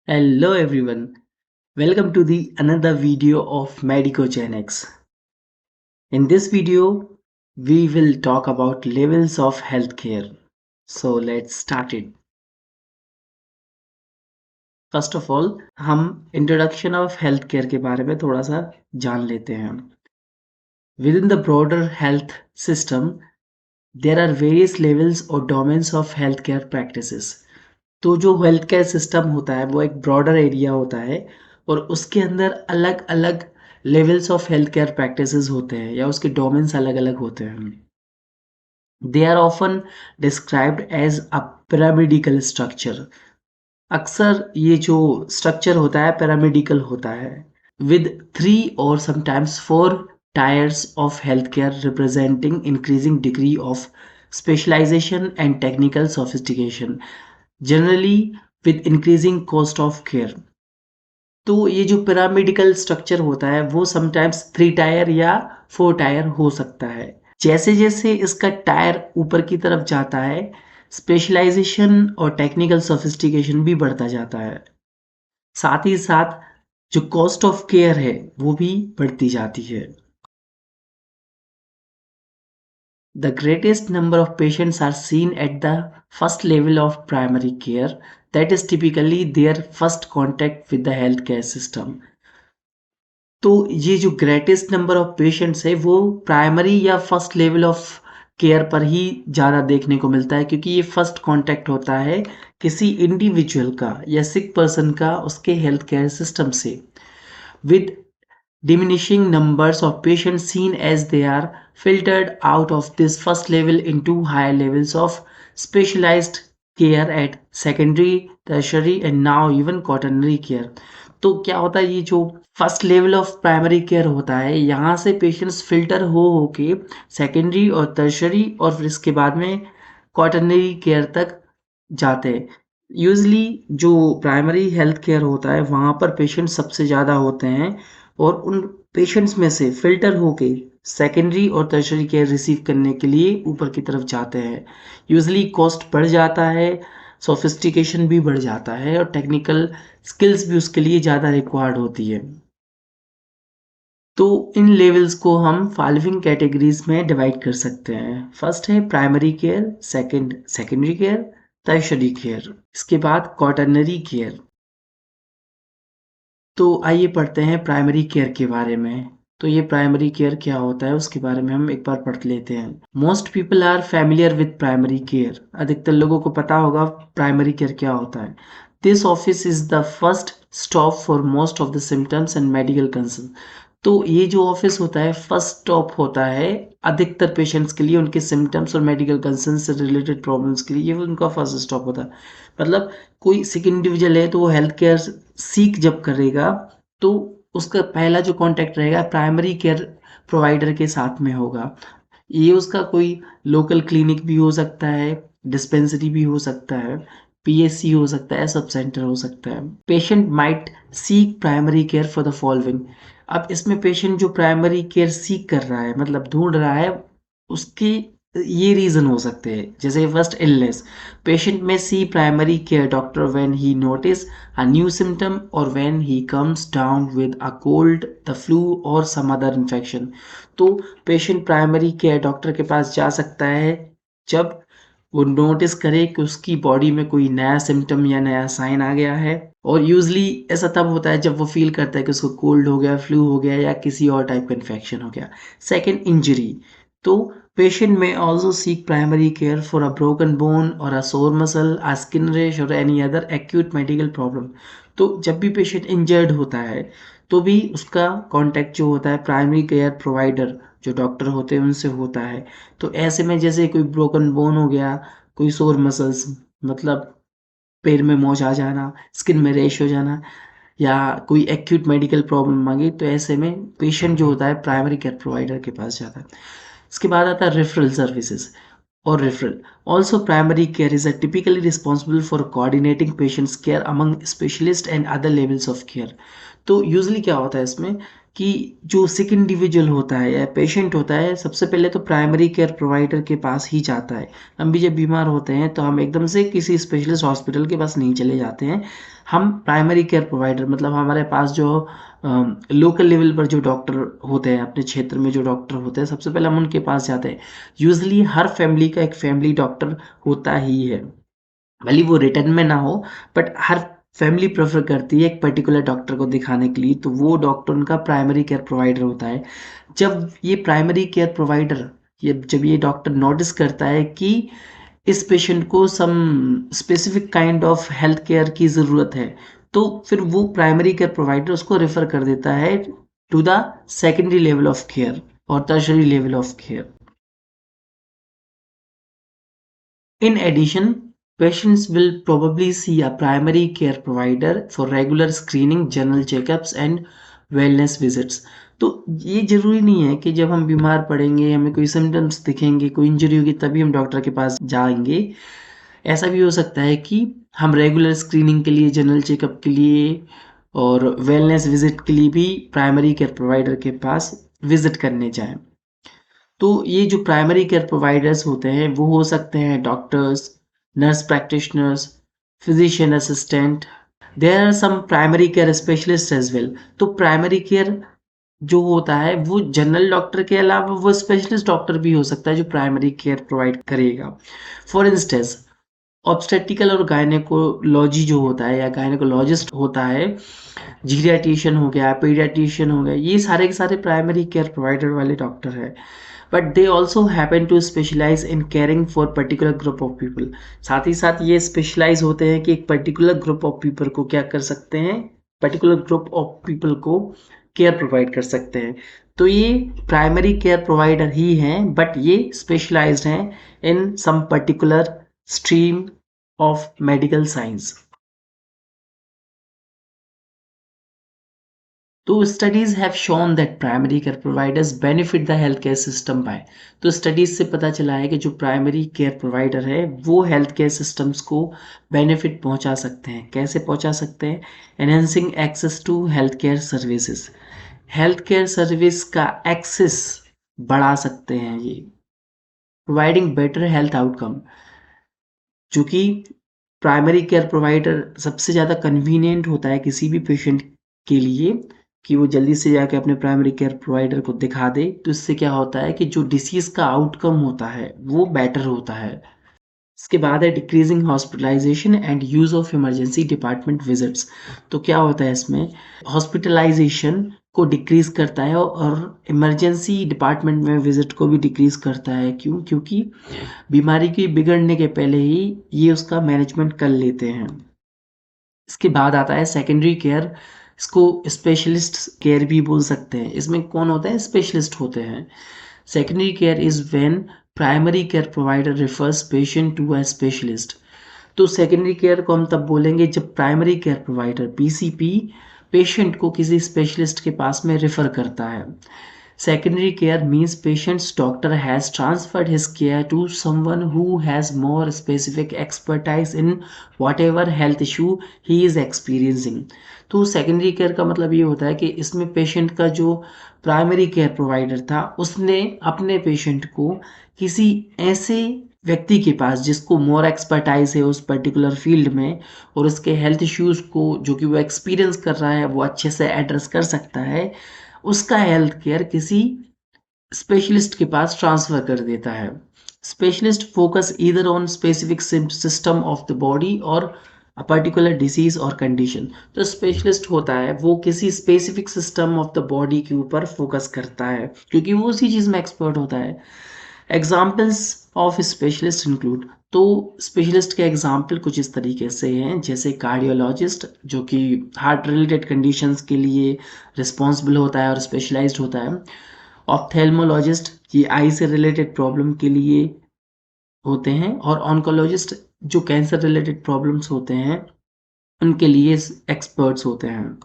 Hello everyone, welcome to the another video of Medicogenics. In this video, we will talk about levels of healthcare. So let's start it. First of all, हम introduction of healthcare के बारे में थोड़ा सा जान लेते हैं. Within the broader health system, there are various levels or domains of healthcare practices. तो जो हेल्थ केयर सिस्टम होता है वो एक ब्रॉडर एरिया होता है और उसके अंदर अलग अलग levels of health care practices होते हैं या उसके डोमेन्स अलग अलग होते हैं. They are often described as a pyramidical structure. अक्सर ये जो स्ट्रक्चर होता है पिरामिडिकल होता है with 3 or sometimes 4 tiers of healthcare representing increasing degree of specialization and technical sophistication, generally with increasing cost of care. तो ये जो पिरामिडिकल स्ट्रक्चर होता है वो समटाइम्स 3 टायर या 4 टायर हो सकता है. जैसे जैसे इसका टायर ऊपर की तरफ जाता है स्पेशलाइजेशन और टेक्निकल सोफिस्टिकेशन भी बढ़ता जाता है. साथ ही साथ जो कॉस्ट ऑफ केयर है वो भी बढ़ती जाती है. The greatest number of patients are seen at the first level of primary care, that is typically their first contact with the healthcare system. तो ये जो ग्रेटेस्ट नंबर ऑफ पेशेंट्स है वो प्राइमरी या फर्स्ट लेवल ऑफ केयर पर ही ज़्यादा देखने को मिलता है क्योंकि ये फर्स्ट कांटेक्ट होता है किसी इंडिविजुअल का या सिक पर्सन का उसके हेल्थ केयर सिस्टम से. with diminishing numbers of patients seen as they are filtered out of this first level into higher levels of specialized care at secondary, tertiary and now even quaternary care. तो क्या होता है ये जो first level of primary care होता है यहाँ से पेशेंट्स फिल्टर हो के सेकेंडरी और टर्शरी और फिर इसके बाद में क्वाटरनरी केयर तक जाते हैं. यूजली जो प्राइमरी हेल्थ केयर होता है वहाँ पर पेशेंट सबसे ज़्यादा होते हैं और उन पेशेंट्स में से फिल्टर होके सेकेंडरी और टर्शरी केयर रिसीव करने के लिए ऊपर की तरफ जाते हैं. यूजली कॉस्ट बढ़ जाता है, सोफिस्टिकेशन भी बढ़ जाता है और टेक्निकल स्किल्स भी उसके लिए ज़्यादा रिक्वायर्ड होती है. तो इन लेवल्स को हम फॉलोइंग कैटेगरीज में डिवाइड कर सकते हैं. फर्स्ट है primary care, second secondary care, tertiary care, इसके बाद क्वाटरनरी केयर. तो आइए पढ़ते हैं प्राइमरी केयर के बारे में. तो ये प्राइमरी केयर क्या होता है उसके बारे में हम एक बार पढ़ लेते हैं. Most people are familiar with primary care. अधिकतर लोगों को पता होगा प्राइमरी केयर क्या होता है. This office is the first stop for most of the symptoms and medical concern. तो ये जो ऑफिस होता है फर्स्ट स्टॉप होता है अधिकतर पेशेंट्स के लिए उनके सिम्टम्स और मेडिकल कंसर्न से रिलेटेड प्रॉब्लम्स के लिए ये उनका फर्स्ट स्टॉप होता है. मतलब कोई सिक इंडिविजुअल है तो वो हेल्थ केयर सीक जब करेगा तो उसका पहला जो कांटेक्ट रहेगा प्राइमरी केयर प्रोवाइडर के साथ में होगा. ये उसका कोई लोकल क्लिनिक भी हो सकता है, डिस्पेंसरी भी हो सकता है, पीएससी हो सकता है, सब सेंटर हो सकता है. Patient might seek primary care for the following. अब इसमें पेशेंट जो प्राइमरी केयर सीक कर रहा है मतलब ढूंढ रहा है उसकी ये रीज़न हो सकते हैं. जैसे फर्स्ट इलनेस, पेशेंट में see primary care doctor when he notice a new symptom और when he comes down with a cold, the flu और सम अदर इन्फेक्शन. तो पेशेंट प्राइमरी केयर डॉक्टर के पास जा सकता है जब वो नोटिस करे कि उसकी बॉडी में कोई नया सिम्टम या नया साइन आ गया है. और यूजली ऐसा तब होता है जब वो फील करता है कि उसको कोल्ड हो गया, फ्लू हो गया या किसी और टाइप का इन्फेक्शन हो गया. Second, injury. तो patient may also seek primary care for a broken bone or a sore muscle, a skin rash or any other acute medical problem. तो जब भी पेशेंट इंजर्ड होता है तो भी उसका कांटेक्ट जो होता है प्राइमरी केयर प्रोवाइडर जो डॉक्टर होते हैं उनसे होता है. तो ऐसे में जैसे कोई ब्रोकन बोन हो गया, कोई सोर मसल्स मतलब पैर में मोच आ जाना, स्किन में रैश हो जाना या कोई एक्यूट मेडिकल प्रॉब्लम मांगी तो ऐसे में पेशेंट जो होता है प्राइमरी केयर प्रोवाइडर के पास जाता है. इसके बाद आता है रेफरल सर्विसेज और referral. Also primary care is typically responsible for coordinating patients care among specialist and other levels of care. तो यूजली क्या होता है इसमें कि जो सिक इंडिविजुअल होता है या पेशेंट होता है, सबसे पहले तो प्राइमरी केयर प्रोवाइडर के पास ही जाता है। हम भी जब बीमार होते हैं तो हम एकदम से किसी स्पेशलिस्ट हॉस्पिटल के पास नहीं चले जाते हैं। हम प्राइमरी केयर प्रोवाइडर मतलब हमारे पास जो लोकल लेवल पर जो डॉक्टर होते हैं, अपने क्षेत्र में जो डॉक्टर होते हैं, सबसे पहले हम उनके पास जाते हैं। यूजुअली हर फैमिली का एक फैमिली डॉक्टर होता ही है, भले वो रिटर्न में ना हो, बट हर फैमिली प्रेफर करती है एक पर्टिकुलर डॉक्टर को दिखाने के लिए, तो वो डॉक्टर उनका प्राइमरी केयर प्रोवाइडर होता है। जब ये प्राइमरी केयर प्रोवाइडर जब ये डॉक्टर नोटिस करता है कि इस पेशेंट को some specific kind of health care की ज़रूरत है, तो फिर वो प्राइमरी केयर प्रोवाइडर उसको रेफर कर देता है to the secondary level of care और tertiary level of care. In addition, patients will probably see a primary care provider for regular screening, general checkups and wellness visits. तो ये ज़रूरी नहीं है कि जब हम बीमार पड़ेंगे, हमें कोई सिम्टम्स दिखेंगे, कोई इंजरी होगी तभी हम डॉक्टर के पास जाएंगे। ऐसा भी हो सकता है कि हम रेगुलर स्क्रीनिंग के लिए, जनरल चेकअप के लिए और वेलनेस विजिट के लिए भी प्राइमरी केयर प्रोवाइडर के पास विजिट करने जाएं। तो ये जो प्राइमरी केयर प्रोवाइडर्स होते हैं वो हो सकते हैं doctors, nurse practitioners, physician assistant. There are some primary care specialist as well. तो प्राइमरी केयर जो होता है वो जनरल डॉक्टर के अलावा वो स्पेशलिस्ट डॉक्टर भी हो सकता है जो प्राइमरी केयर प्रोवाइड करेगा। फॉर इंस्टेंस ऑब्स्टेटिकल और गायनेकोलॉजी जो होता है या गायनेकोलॉजिस्ट होता है, जीरियाट्रिशियन हो गया, पीडियाट्रिशियन हो गया, ये सारे के सारे प्राइमरी केयर प्रोवाइडर वाले डॉक्टर हैं। But they also happen to specialise in caring for particular group of people. साथ ही साथ ये स्पेशलाइज होते हैं कि एक पर्टिकुलर ग्रुप ऑफ पीपल को क्या कर सकते हैं, पर्टिकुलर ग्रुप ऑफ पीपल को केयर प्रोवाइड कर सकते हैं। तो ये प्राइमरी केयर प्रोवाइडर ही हैं, बट ये स्पेशलाइज्ड हैं in some particular stream of medical science. तो studies have shown that primary care providers benefit the health care system by. तो स्टडीज से पता चला है कि जो प्राइमरी केयर प्रोवाइडर है वो हेल्थ केयर सिस्टम्स को बेनिफिट पहुंचा सकते हैं। कैसे पहुंचा सकते हैं? Enhancing access to health care services. Health care service का एक्सेस बढ़ा सकते हैं ये। प्रोवाइडिंग बेटर हेल्थ आउटकम, जो कि प्राइमरी केयर प्रोवाइडर सबसे ज़्यादा कन्वीनियंट होता है किसी भी पेशेंट के लिए कि वो जल्दी से जाके अपने प्राइमरी केयर प्रोवाइडर को दिखा दे। तो इससे क्या होता है कि जो डिसीज़ का आउटकम होता है वो बेटर होता है। इसके बाद है decreasing hospitalisation and use of emergency department visits. तो क्या होता है इसमें? हॉस्पिटलाइजेशन को डिक्रीज करता है और इमरजेंसी डिपार्टमेंट में विजिट को भी डिक्रीज करता है। क्यों? क्योंकि बीमारी के बिगड़ने के पहले ही ये उसका मैनेजमेंट कर लेते हैं। इसके बाद आता है सेकेंडरी केयर। इसको स्पेशलिस्ट केयर भी बोल सकते हैं। इसमें कौन होते हैं? स्पेशलिस्ट होते हैं। Secondary care is when primary care provider refers patient to a specialist. तो सेकेंडरी केयर को हम तब बोलेंगे जब primary care provider PCP patient को किसी स्पेशलिस्ट के पास में रेफर करता है। Secondary care means patient's doctor has transferred his care to someone who has more specific expertise in whatever health issue he is experiencing। तो सेकेंडरी केयर का मतलब ये होता है कि इसमें पेशेंट का जो प्राइमरी केयर प्रोवाइडर था उसने अपने पेशेंट को किसी ऐसे व्यक्ति के पास जिसको मोर एक्सपर्टाइज है उस पर्टिकुलर फील्ड में और उसके हेल्थ इश्यूज को जो कि वो एक्सपीरियंस कर रहा है वो अच्छे से एड्रेस कर सकता है, उसका हेल्थ केयर किसी स्पेशलिस्ट के पास ट्रांसफर कर देता है। Specialist focus either on specific system of the body और अ पर्टिकुलर डिसीज और कंडीशन। तो स्पेशलिस्ट होता है वो किसी specific system of the body के ऊपर फोकस करता है क्योंकि वो उसी चीज़ में एक्सपर्ट होता है। Examples of specialist include. तो स्पेशलिस्ट के एग्जाम्पल कुछ इस तरीके से हैं, जैसे कार्डियोलॉजिस्ट जो कि हार्ट रिलेटेड कंडीशंस के लिए रिस्पॉन्सिबल होता है और स्पेशलाइज्ड होता है। ऑप्थेल्मोलॉजिस्ट ये आई से रिलेटेड प्रॉब्लम के लिए होते हैं और ऑन्कोलॉजिस्ट जो कैंसर रिलेटेड प्रॉब्लम्स होते हैं उनके लिए एक्सपर्ट्स होते हैं।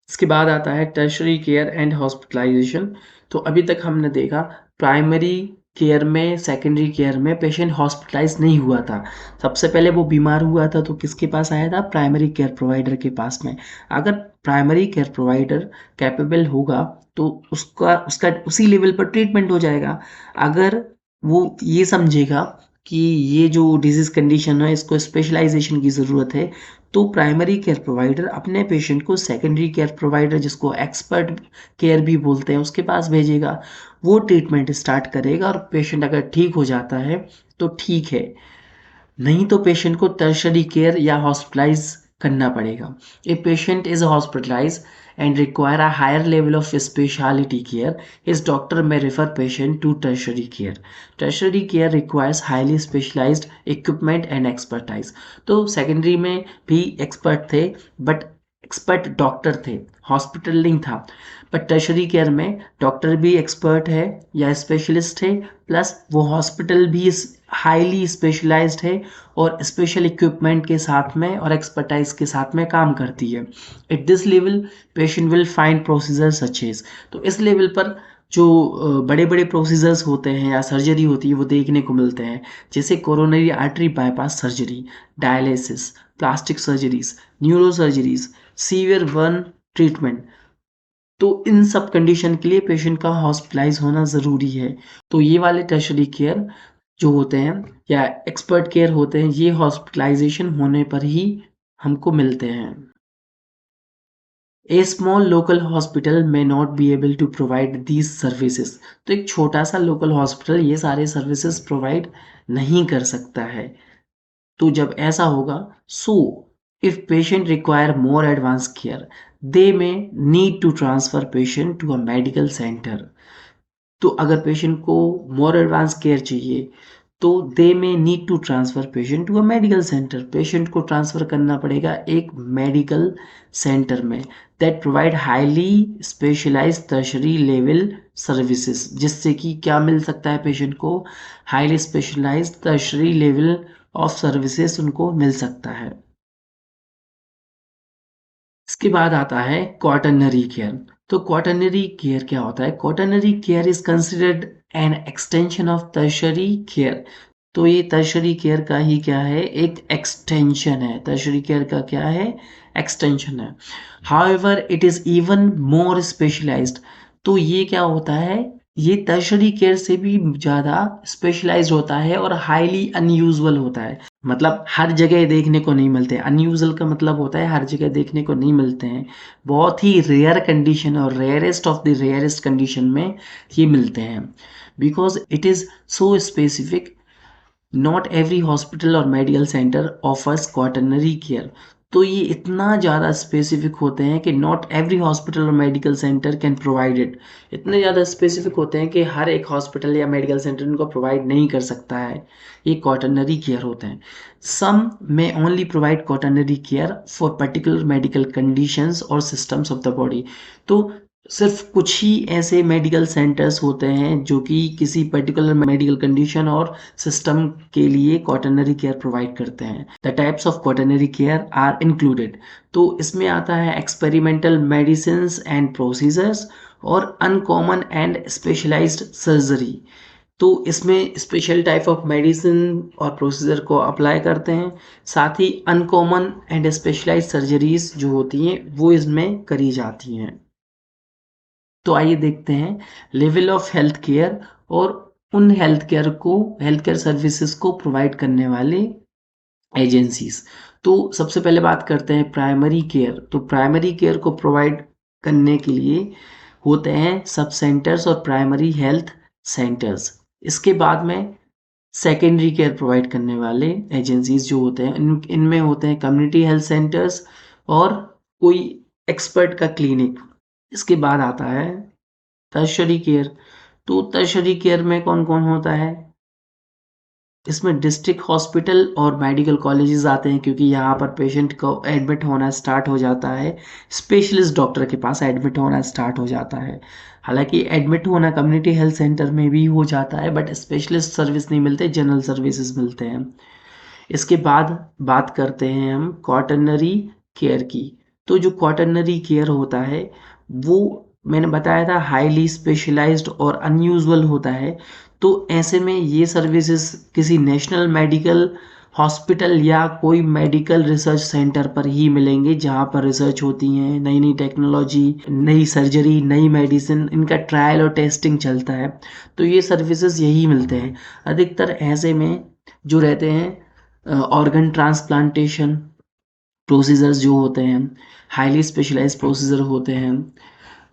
इसके बाद आता है टर्शरी केयर एंड हॉस्पिटलाइजेशन। तो अभी तक हमने देखा प्राइमरी केयर में, सेकेंडरी केयर में पेशेंट हॉस्पिटलाइज नहीं हुआ था। सबसे पहले वो बीमार हुआ था तो किसके पास आया था? प्राइमरी केयर प्रोवाइडर के पास में। अगर प्राइमरी केयर प्रोवाइडर कैपेबल होगा तो उसका उसका उसी लेवल पर ट्रीटमेंट हो जाएगा। अगर वो ये समझेगा कि ये जो डिजीज़ कंडीशन है इसको स्पेशलाइजेशन की ज़रूरत है, तो प्राइमरी केयर प्रोवाइडर अपने पेशेंट को सेकेंडरी केयर प्रोवाइडर, जिसको एक्सपर्ट केयर भी बोलते हैं, उसके पास भेजेगा। वो ट्रीटमेंट स्टार्ट करेगा और पेशेंट अगर ठीक हो जाता है तो ठीक है, नहीं तो पेशेंट को टर्शरी केयर या हॉस्पिटलाइज करना पड़ेगा। A patient is hospitalise and require a higher level of specialty care, his doctor may refer patient to tertiary care. Tertiary care requires highly specialized equipment and expertise. तो secondary में भी expert थे, but expert doctor थे, hospital नहीं था। But tertiary care में doctor भी expert है या स्पेशलिस्ट है, प्लस वो हॉस्पिटल भी हाईली स्पेशलाइज्ड है और स्पेशल इक्विपमेंट के साथ में और एक्सपर्टाइज के साथ में काम करती है। At this level patient will find procedure such as. तो इस लेवल पर जो बड़े बड़े प्रोसीजर्स होते हैं या सर्जरी होती है वो देखने को मिलते हैं, जैसे coronary artery bypass surgery, dialysis, plastic surgeries, neuro surgeries, severe burn treatment. तो इन सब कंडीशन के लिए पेशेंट का हॉस्पिटलाइज होना ज़रूरी है। तो ये वाले टर्शरी केयर जो होते हैं या एक्सपर्ट केयर होते हैं, ये हॉस्पिटलाइजेशन होने पर ही हमको मिलते हैं। A small local hospital may not be able to provide these services. तो एक छोटा सा लोकल हॉस्पिटल ये सारे सर्विसेज प्रोवाइड नहीं कर सकता है। तो जब ऐसा होगा, so if patient require more advance care, they may need to transfer patient to a medical centre. तो अगर पेशेंट को मोर एडवांस केयर चाहिए तो they may need to transfer patient to a medical centre. Patient को transfer करना पड़ेगा एक medical centre में that provide highly specialised tertiary level services, जिससे कि क्या मिल सकता है पेशेंट को? Highly specialised tertiary level of services उनको मिल सकता है। इसके बाद आता है क्वाटरनरी केयर। तो क्वाटरनरी केयर क्या होता है? Quaternary care is considered an extension of tertiary care. तो ये टर्शरी केयर का ही क्या है? एक एक्सटेंशन है। टर्शरी केयर का क्या है? एक्सटेंशन है। However it is even more specialised. तो ये क्या होता है? ये टर्शरी केयर से भी ज़्यादा स्पेशलाइज्ड होता है और हाईली अनयूजुअल होता है। मतलब हर जगह देखने को नहीं मिलते। अनयूजुअल का मतलब होता है हर जगह देखने को नहीं मिलते हैं। बहुत ही रेयर कंडीशन और rarest of the rarest condition में ये मिलते हैं। Because it is so specific, not every hospital और medical centre offers quaternary care. तो ये इतना ज़्यादा स्पेसिफिक होते हैं कि नॉट एवरी हॉस्पिटल और medical centre can provide it. इतने ज़्यादा स्पेसिफिक होते हैं कि हर एक हॉस्पिटल या मेडिकल सेंटर इनको प्रोवाइड नहीं कर सकता है। ये क्वाटरनरी केयर होते हैं। सम में only provide quaternary care for particular medical conditions और सिस्टम्स ऑफ द बॉडी। तो सिर्फ कुछ ही ऐसे मेडिकल सेंटर्स होते हैं जो कि किसी पर्टिकुलर मेडिकल कंडीशन और सिस्टम के लिए क्वाटरनरी केयर प्रोवाइड करते हैं। The types of quaternary care are included. तो इसमें आता है एक्सपेरिमेंटल मेडिसिन एंड प्रोसीजर्स और अनकॉमन एंड स्पेशलाइज्ड सर्जरी। तो इसमें स्पेशल टाइप ऑफ मेडिसिन और प्रोसीजर को अप्लाई करते हैं, साथ ही अनकॉमन एंड स्पेशलाइज्ड सर्जरीज जो होती हैं वो इसमें करी जाती हैं। तो आइए देखते हैं लेवल ऑफ हेल्थ केयर और उन हेल्थ केयर सर्विसेज को प्रोवाइड करने वाले एजेंसीज। तो सबसे पहले बात करते हैं प्राइमरी केयर। तो प्राइमरी केयर को प्रोवाइड करने के लिए होते हैं सब सेंटर्स और प्राइमरी हेल्थ सेंटर्स। इसके बाद में सेकेंडरी केयर प्रोवाइड करने वाले एजेंसीज जो होते हैं इनमें होते हैं कम्युनिटी हेल्थ सेंटर्स और कोई एक्सपर्ट का क्लिनिक। इसके बाद आता है टर्शरी केयर। तो टर्शरी केयर में कौन कौन होता है? इसमें डिस्ट्रिक्ट हॉस्पिटल और मेडिकल कॉलेजेस आते हैं, क्योंकि यहाँ पर पेशेंट को एडमिट होना स्टार्ट हो जाता है, स्पेशलिस्ट डॉक्टर के पास एडमिट होना स्टार्ट हो जाता है। हालांकि एडमिट होना कम्युनिटी हेल्थ सेंटर में भी हो जाता है, बट स्पेशलिस्ट सर्विस नहीं मिलते, जनरल सर्विसेज मिलते हैं। इसके बाद बात करते हैं हम क्वाटरनरी केयर की। तो जो क्वाटरनरी केयर होता है वो मैंने बताया था हाईली स्पेशलाइज्ड और अनयूजुअल होता है। तो ऐसे में ये सर्विसेज किसी नेशनल मेडिकल हॉस्पिटल या कोई मेडिकल रिसर्च सेंटर पर ही मिलेंगे, जहाँ पर रिसर्च होती हैं, नई नई टेक्नोलॉजी, नई सर्जरी, नई मेडिसिन, इनका ट्रायल और टेस्टिंग चलता है। तो ये सर्विसेज यही मिलते हैं अधिकतर। ऐसे में जो रहते हैं ऑर्गन ट्रांसप्लांटेशन प्रोसीजर्स जो होते हैं, हाईली स्पेशलाइज्ड प्रोसीजर होते हैं,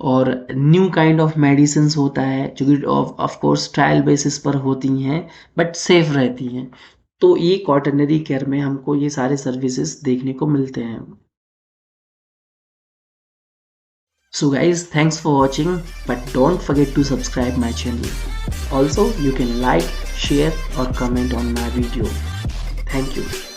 और न्यू काइंड ऑफ मेडिसिन्स होता है जो कि ऑफ कोर्स ट्रायल बेसिस पर होती हैं बट सेफ रहती हैं। तो ये क्वाटरनरी केयर में हमको ये सारे सर्विसेज देखने को मिलते हैं। So guys, thanks for watching, but don't forget to subscribe my channel. Also, you can like, share or comment on my video. Thank you.